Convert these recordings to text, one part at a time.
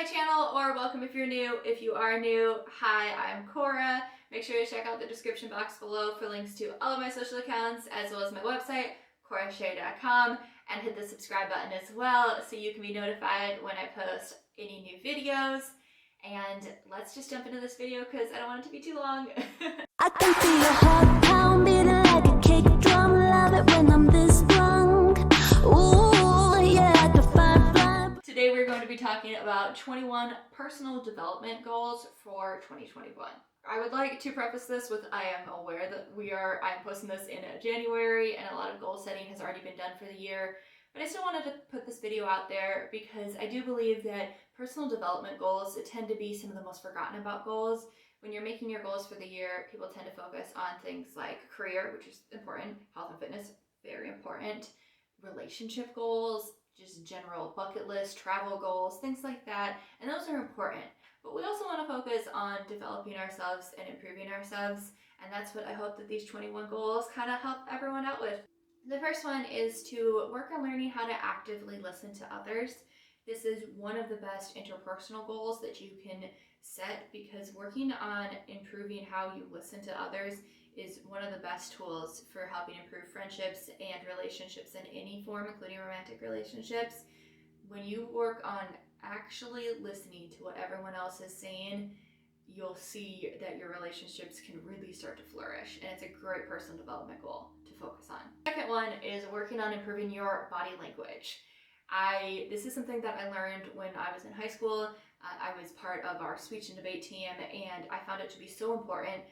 my channel, or welcome if you're new. If you are new, hi, I'm Cora. Make sure to check out the description box below for links to all of my social accounts, as well as my website, corashare.com, and hit the subscribe button as well so you can be notified when I post any new videos. And let's just jump into this video because I don't want it to be too long. I can feel your heart pound beating like a kick drum. Love it when I'm this drunk. Ooh, yeah, I can find blind. Today we're going to be talking about 21 personal development goals for 2021. I would like to preface this with I am aware that I'm posting this in January and a lot of goal setting has already been done for the year, but I still wanted to put this video out there because I do believe that personal development goals tend to be some of the most forgotten about goals. When you're making your goals for the year, people tend to focus on things like career, which is important, health and fitness, very important, relationship goals, just general bucket list, travel goals, things like that, and those are important. But we also want to focus on developing ourselves and improving ourselves, and that's what I hope that these 21 goals kind of help everyone out with. The first one is to work on learning how to actively listen to others. This is one of the best interpersonal goals that you can set because working on improving how you listen to others is one of the best tools for helping improve friendships and relationships in any form, including romantic relationships. When you work on actually listening to what everyone else is saying, you'll see that your relationships can really start to flourish, and it's a great personal development goal to focus on. Second one is working on improving your body language. This is something that I learned when I was in high school. I was part of our speech and debate team, and I found it to be so important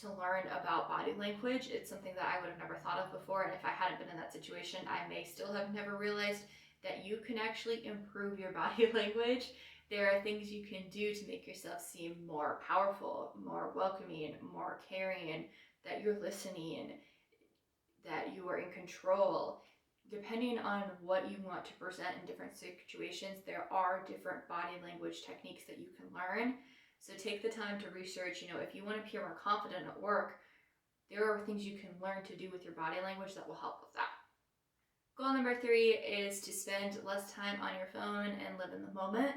to learn about body language. It's something that I would have never thought of before, and if I hadn't been in that situation, I may still have never realized that you can actually improve your body language. There are things you can do to make yourself seem more powerful, more welcoming, more caring, that you're listening, that you are in control. Depending on what you want to present in different situations, there are different body language techniques that you can learn. So take the time to research, if you want to appear more confident at work, there are things you can learn to do with your body language that will help with that. Goal number 3 is to spend less time on your phone and live in the moment.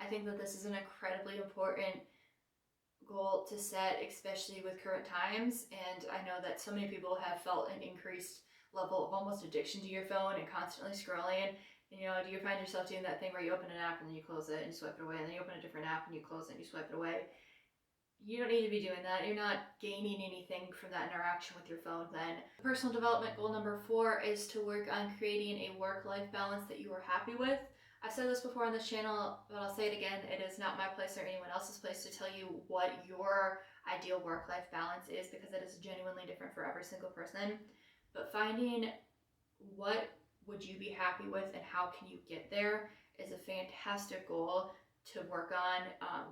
I think that this is an incredibly important goal to set, especially with current times. And I know that so many people have felt an increased level of almost addiction to your phone and constantly scrolling. Do you find yourself doing that thing where you open an app and then you close it and you swipe it away, and then you open a different app and you close it and you swipe it away? You don't need to be doing that. You're not gaining anything from that interaction with your phone then. Personal development goal number 4 is to work on creating a work-life balance that you are happy with. I've said this before on this channel, but I'll say it again. It is not my place or anyone else's place to tell you what your ideal work-life balance is, because it is genuinely different for every single person. But finding what would you be happy with and how can you get there is a fantastic goal to work on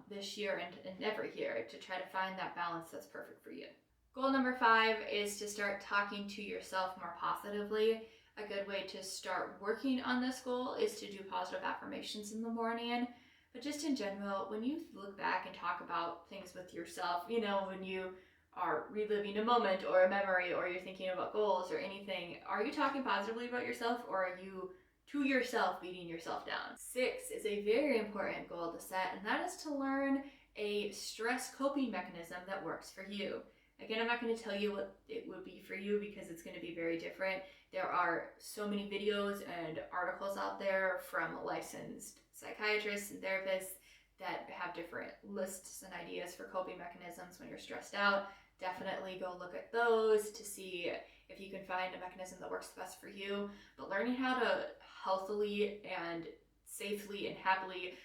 this year and every year, to try to find that balance that's perfect for you. Goal number 5 is to start talking to yourself more positively. A good way to start working on this goal is to do positive affirmations in the morning. But just in general, when you look back and talk about things with yourself, when you are reliving a moment or a memory, or you're thinking about goals or anything, are you talking positively about yourself, or are you to yourself beating yourself down? 6 is a very important goal to set, and that is to learn a stress coping mechanism that works for you. Again, I'm not going to tell you what it would be for you because it's going to be very different. There are so many videos and articles out there from licensed psychiatrists and therapists that have different lists and ideas for coping mechanisms when you're stressed out. Definitely go look at those to see if you can find a mechanism that works the best for you. But learning how to healthily and safely and happily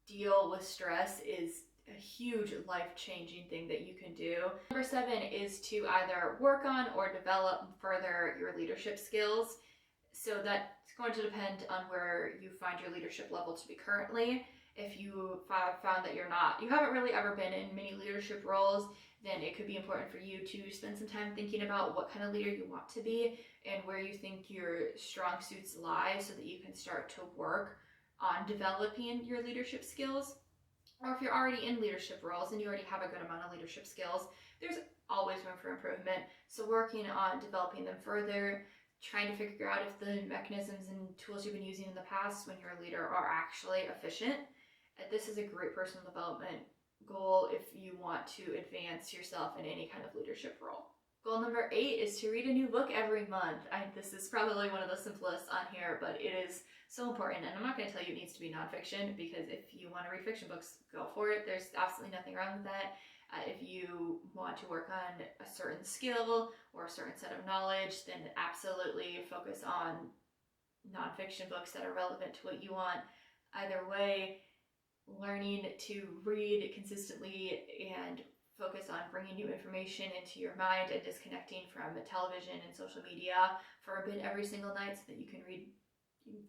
deal with stress is a huge life-changing thing that you can do. Number 7 is to either work on or develop further your leadership skills. So that's going to depend on where you find your leadership level to be currently. If you found that you haven't really ever been in many leadership roles, then it could be important for you to spend some time thinking about what kind of leader you want to be and where you think your strong suits lie, so that you can start to work on developing your leadership skills. Or if you're already in leadership roles and you already have a good amount of leadership skills, there's always room for improvement. So working on developing them further, trying to figure out if the mechanisms and tools you've been using in the past when you're a leader are actually efficient, This is a great personal development goal if you want to advance yourself in any kind of leadership role. Goal number 8 is to read a new book every month. This is probably one of the simplest on here, but it is so important. And I'm not going to tell you it needs to be nonfiction, because if you want to read fiction books, go for it. There's absolutely nothing wrong with that. If you want to work on a certain skill or a certain set of knowledge, then absolutely focus on nonfiction books that are relevant to what you want. Either way, learning to read consistently and focus on bringing new information into your mind and disconnecting from television and social media for a bit every single night so that you can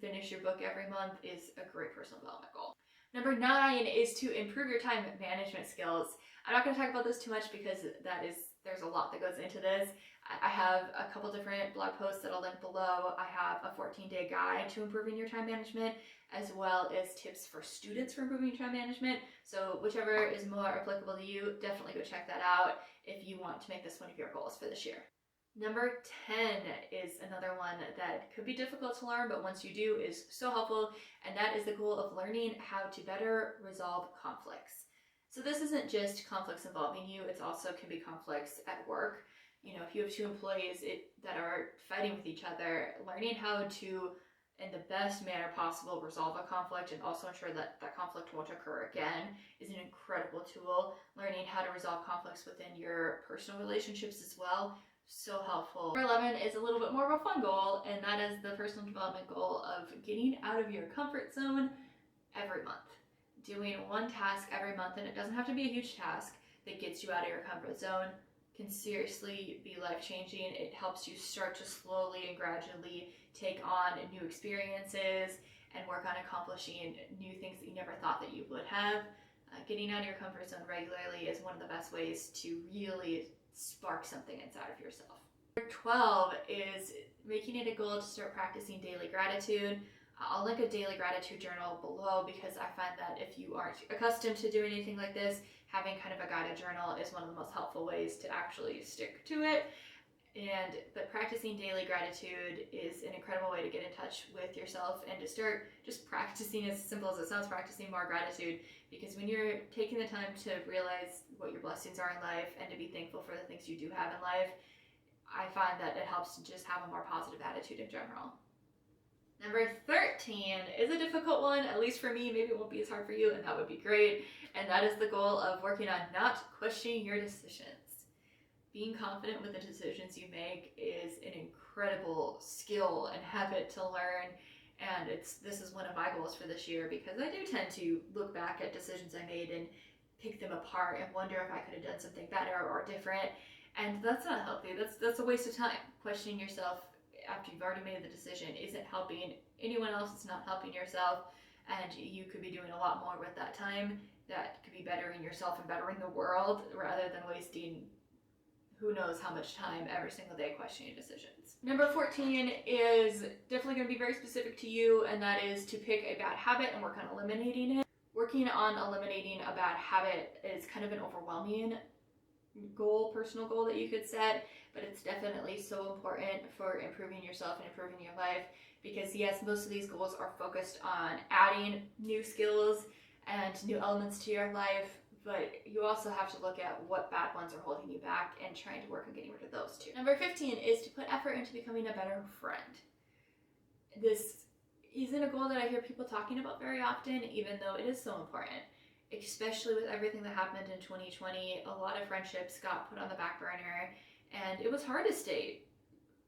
finish your book every month is a great personal development goal. Number 9 is to improve your time management skills. I'm not going to talk about this too much because there's a lot that goes into this. I have a couple different blog posts that I'll link below. I have a 14-day guide to improving your time management, as well as tips for students for improving time management. So whichever is more applicable to you, definitely go check that out if you want to make this one of your goals for this year. Number 10 is another one that could be difficult to learn, but once you do is so helpful, and that is the goal of learning how to better resolve conflicts. So this isn't just conflicts involving you, it also can be conflicts at work. If you have 2 employees that are fighting with each other, learning how to, in the best manner possible, resolve a conflict and also ensure that that conflict won't occur again is an incredible tool. Learning how to resolve conflicts within your personal relationships as well, so helpful. Number 11 is a little bit more of a fun goal, and that is the personal development goal of getting out of your comfort zone every month. Doing one task every month, and it doesn't have to be a huge task, that gets you out of your comfort zone can seriously be life-changing. It helps you start to slowly and gradually take on new experiences and work on accomplishing new things that you never thought that you would have. Getting out of your comfort zone regularly is one of the best ways to really spark something inside of yourself. Number 12 is making it a goal to start practicing daily gratitude. I'll link a daily gratitude journal below because I find that if you aren't accustomed to doing anything like this, having kind of a guided journal is one of the most helpful ways to actually stick to it. But practicing daily gratitude is an incredible way to get in touch with yourself and to start just practicing, as simple as it sounds, practicing more gratitude. Because when you're taking the time to realize what your blessings are in life and to be thankful for the things you do have in life, I find that it helps to just have a more positive attitude in general. Number 13 is a difficult one, at least for me. Maybe it won't be as hard for you, and that would be great. And that is the goal of working on not questioning your decisions. Being confident with the decisions you make is an incredible skill and habit to learn. And this is one of my goals for this year, because I do tend to look back at decisions I made and pick them apart and wonder if I could have done something better or different. And that's not healthy. That's a waste of time. Questioning yourself after you've already made the decision isn't helping anyone else, it's not helping yourself, and you could be doing a lot more with that time that could be bettering yourself and bettering the world, rather than wasting who knows how much time every single day questioning decisions. Number 14 is definitely going to be very specific to you, and that is to pick a bad habit and work on eliminating it. Working on eliminating a bad habit is kind of an overwhelming personal goal that you could set, but it's definitely so important for improving yourself and improving your life, because yes, most of these goals are focused on adding new skills and new elements to your life, but you also have to look at what bad ones are holding you back and trying to work on getting rid of those too. Number 15 is to put effort into becoming a better friend. This isn't a goal that I hear people talking about very often, even though it is so important. Especially with everything that happened in 2020, a lot of friendships got put on the back burner, and it was hard to stay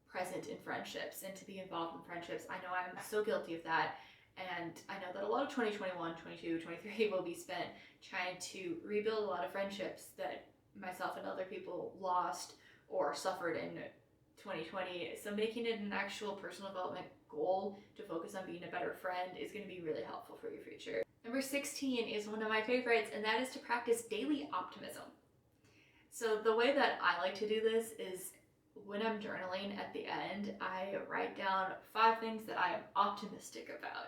present in friendships and to be involved in friendships. I know I'm so guilty of that, and I know that a lot of 2021, 22, 23 will be spent trying to rebuild a lot of friendships that myself and other people lost or suffered in 2020. So making it an actual personal development goal to focus on being a better friend is going to be really helpful for your future. Number 16 is one of my favorites, and that is to practice daily optimism. So the way that I like to do this is when I'm journaling at the end, I write down 5 things that I am optimistic about.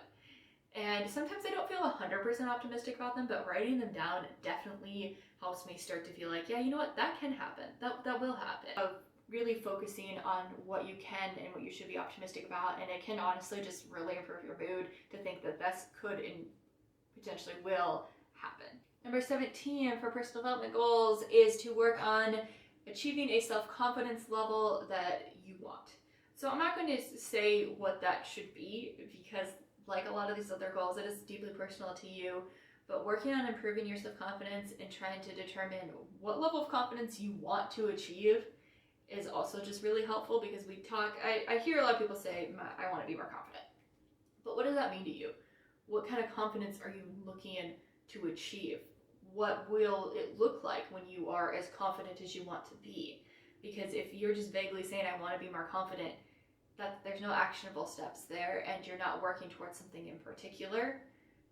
And sometimes I don't feel 100% optimistic about them, but writing them down definitely helps me start to feel like, yeah, you know what, that can happen. That will happen. Of really focusing on what you can and what you should be optimistic about, and it can honestly just really improve your mood to think that this could potentially will happen. Number 17 for personal development goals is to work on achieving a self-confidence level that you want. So I'm not going to say what that should be because, like a lot of these other goals, it is deeply personal to you. But working on improving your self-confidence and trying to determine what level of confidence you want to achieve is also just really helpful, because I hear a lot of people say, I want to be more confident. But what does that mean to you? What kind of confidence are you looking to achieve? What will it look like when you are as confident as you want to be? Because if you're just vaguely saying, I want to be more confident, there's no actionable steps there, and you're not working towards something in particular.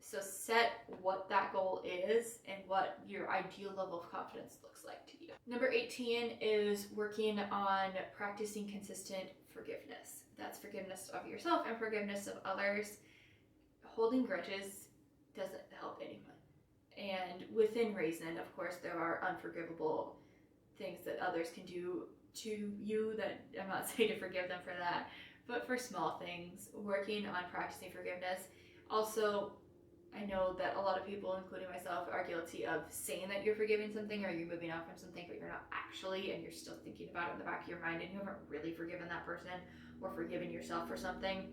So set what that goal is and what your ideal level of confidence looks like to you. Number 18 is working on practicing consistent forgiveness. That's forgiveness of yourself and forgiveness of others. Holding grudges doesn't help anyone. And within reason, of course, there are unforgivable things that others can do to you that I'm not saying to forgive them for that, but for small things, working on practicing forgiveness. Also, I know that a lot of people, including myself, are guilty of saying that you're forgiving something or you're moving on from something, but you're not actually, and you're still thinking about it in the back of your mind, and you haven't really forgiven that person or forgiven yourself for something.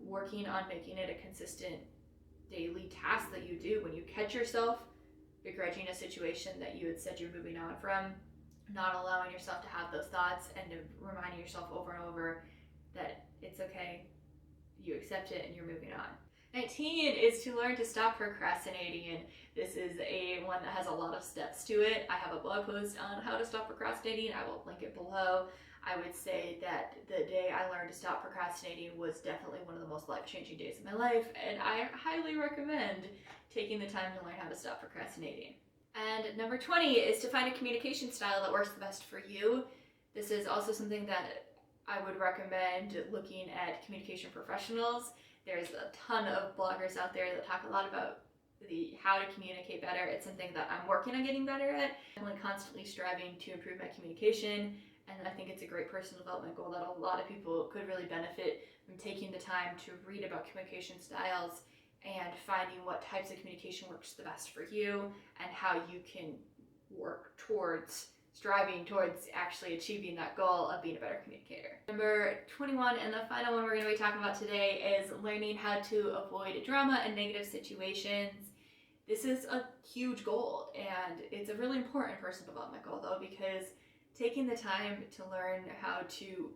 Working on making it a consistent daily task that you do when you catch yourself begrudging a situation that you had said you're moving on from, not allowing yourself to have those thoughts, and reminding yourself over and over that it's okay, you accept it, and you're moving on. 19 is to learn to stop procrastinating, and this is one that has a lot of steps to it. I have a blog post on how to stop procrastinating. I will link it below. I would say that the day I learned to stop procrastinating was definitely one of the most life-changing days of my life, and I highly recommend taking the time to learn how to stop procrastinating. And number 20 is to find a communication style that works the best for you. This is also something that I would recommend looking at communication professionals. There's a ton of bloggers out there that talk a lot about how to communicate better. It's something that I'm working on getting better at. I'm constantly striving to improve my communication, and I think it's a great personal development goal that a lot of people could really benefit from taking the time to read about communication styles and finding what types of communication works the best for you and how you can work towards striving towards actually achieving that goal of being a better communicator. Number 21, and the final one we're going to be talking about today, is learning how to avoid drama and negative situations. This is a huge goal, and it's a really important personal development goal though, because taking the time to learn how to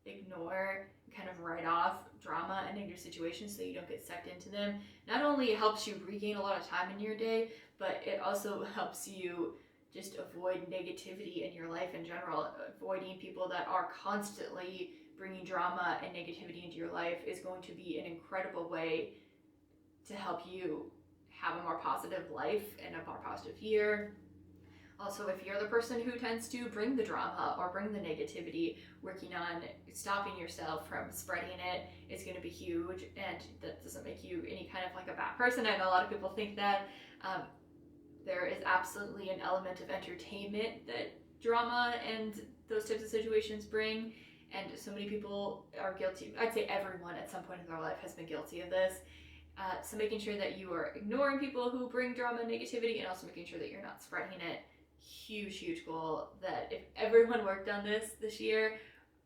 ignore, kind of write off drama and negative situations so you don't get sucked into them, not only helps you regain a lot of time in your day, but it also helps you just avoid negativity in your life in general. Avoiding people that are constantly bringing drama and negativity into your life is going to be an incredible way to help you have a more positive life and a more positive year. Also, if you're the person who tends to bring the drama or bring the negativity, working on stopping yourself from spreading it is going to be huge, and that doesn't make you any kind of like a bad person. I know a lot of people think that. There is absolutely an element of entertainment that drama and those types of situations bring, and so many people are guilty. I'd say everyone at some point in their life has been guilty of this. So making sure that you are ignoring people who bring drama and negativity, and also making sure that you're not spreading it. Huge goal that if everyone worked on this year,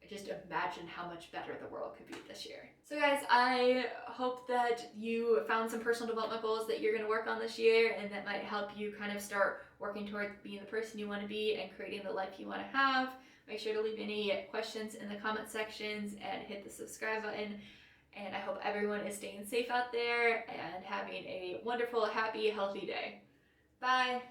just imagine how much better the world could be this year. So guys, I hope that you found some personal development goals that you're going to work on this year, and that might help you kind of start working towards being the person you want to be and creating the life you want to have. Make sure to leave any questions in the comment sections and hit the subscribe button. And I hope everyone is staying safe out there and having a wonderful, happy, healthy day. Bye!